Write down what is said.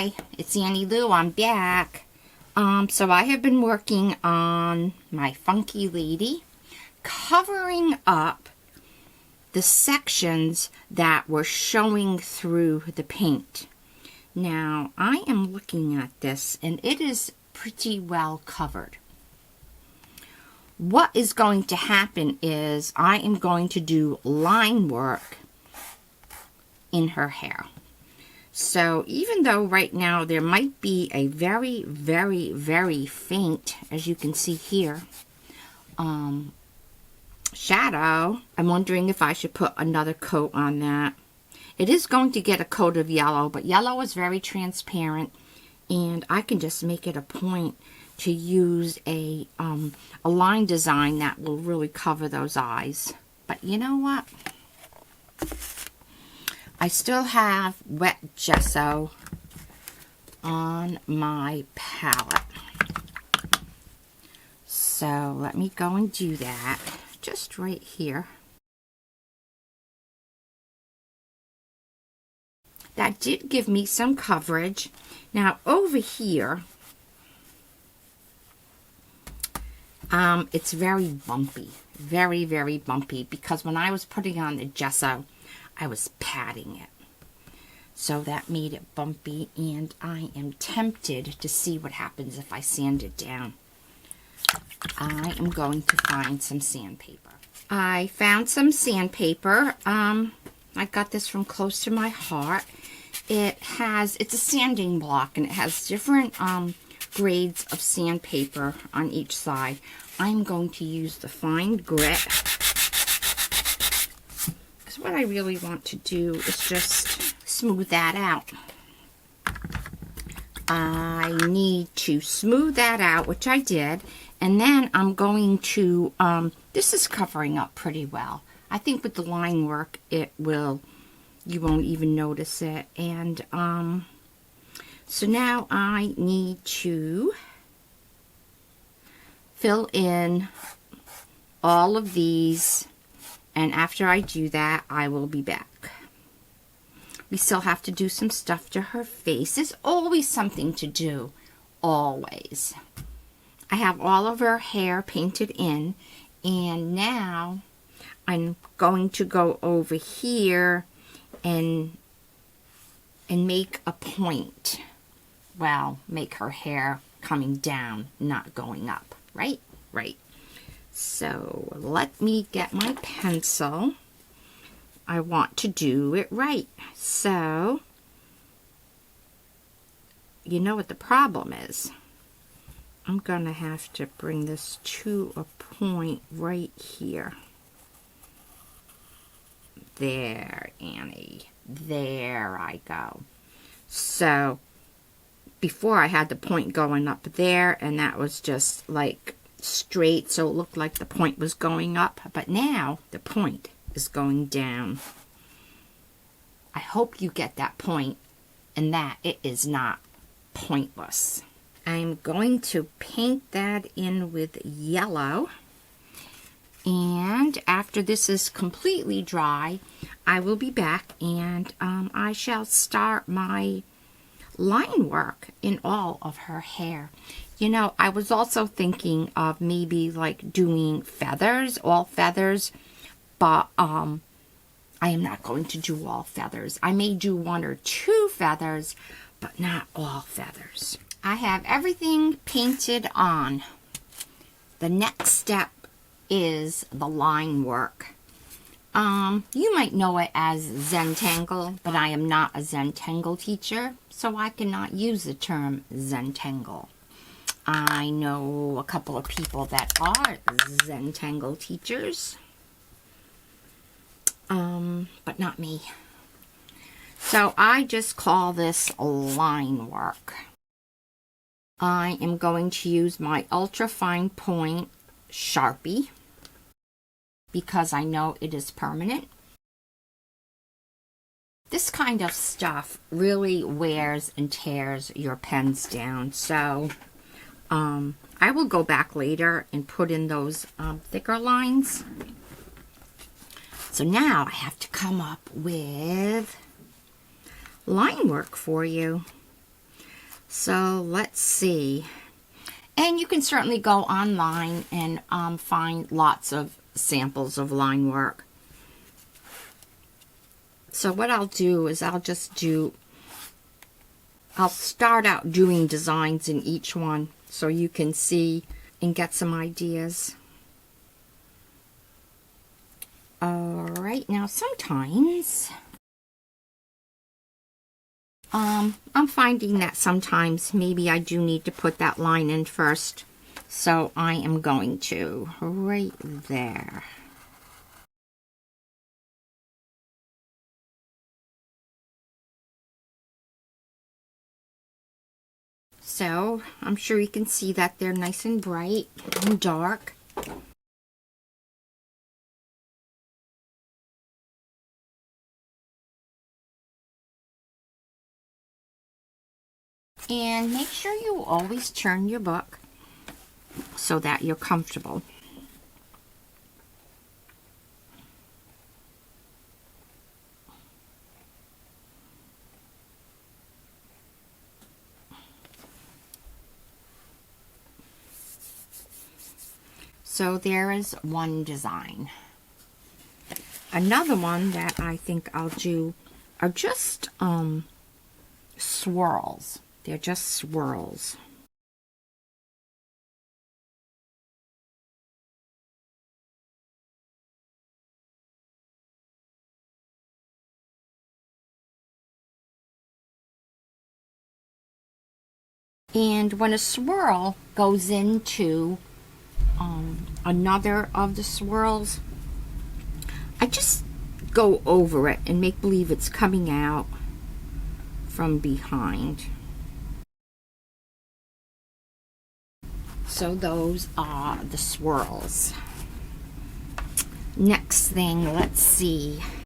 Hi, it's Annie Lou. I'm back. So I have been working on my funky lady, covering up the sections that were showing through the paint. Now, I am looking at this, and it is pretty well covered. What is going to happen is I am going to do line work in her hair. So even though right now there might be a very, very, very faint, as you can see here, shadow, I'm wondering if I should put another coat on that. It is going to get a coat of yellow, but yellow is very transparent, and I can just make it a point to use a line design that will really cover those eyes. But you know what? I still have wet gesso on my palette. So let me go and do that just right here. That did give me some coverage. Now over here, it's very bumpy, very, very bumpy, because when I was putting on the gesso, I was patting it. So that made it bumpy, and I am tempted to see what happens if I sand it down. I am going to find some sandpaper. I found some sandpaper. I got this from Close to My Heart. It's a sanding block, and it has different grades of sandpaper on each side. I'm going to use the fine grit. What I really want to do is just smooth that out. I need to smooth that out, which I did, and then I'm going to, this is covering up pretty well. I think with the line work, you won't even notice it. And so now I need to fill in all of these. And after I do that, I will be back. We still have to do some stuff to her face. There's always something to do. Always. I have all of her hair painted in. And now I'm going to go over here and make a point. Well, make her hair coming down, not going up. Right? Right. So let me get my pencil. I want to do it right. So, you know what the problem is? I'm going to have to bring this to a point right here. There, Annie. There I go. So, before I had the point going up there, and that was just like straight, so it looked like the point was going up, but now the point is going down. I hope you get that point, and that it is not pointless. I'm going to paint that in with yellow, and after this is completely dry, I will be back, and I shall start my line work in all of her hair. You know, I was also thinking of maybe like doing feathers, all feathers, but I am not going to do all feathers. I may do 1 or 2 feathers, but not all feathers. I have everything painted on. The next step is the line work. You might know it as Zentangle, but I am not a Zentangle teacher, so I cannot use the term Zentangle. I know a couple of people that are Zentangle teachers, but not me. So I just call this line work. I am going to use my ultra fine point Sharpie because I know it is permanent. This kind of stuff really wears and tears your pens down, so I will go back later and put in those thicker lines. So now I have to come up with line work for you. So let's see. And you can certainly go online and find lots of samples of line work. So what I'll do is I'll start out doing designs in each one so you can see and get some ideas. Alright, now sometimes I'm finding that sometimes maybe I do need to put that line in first. So I am going to right there. So I'm sure you can see that they're nice and bright and dark. And make sure you always turn your book so that you're comfortable. So there is one design. Another one that I think I'll do are just swirls. They're just swirls. And when a swirl goes into another of the swirls, I just go over it and make believe it's coming out from behind. So those are the swirls. Next thing, let's see.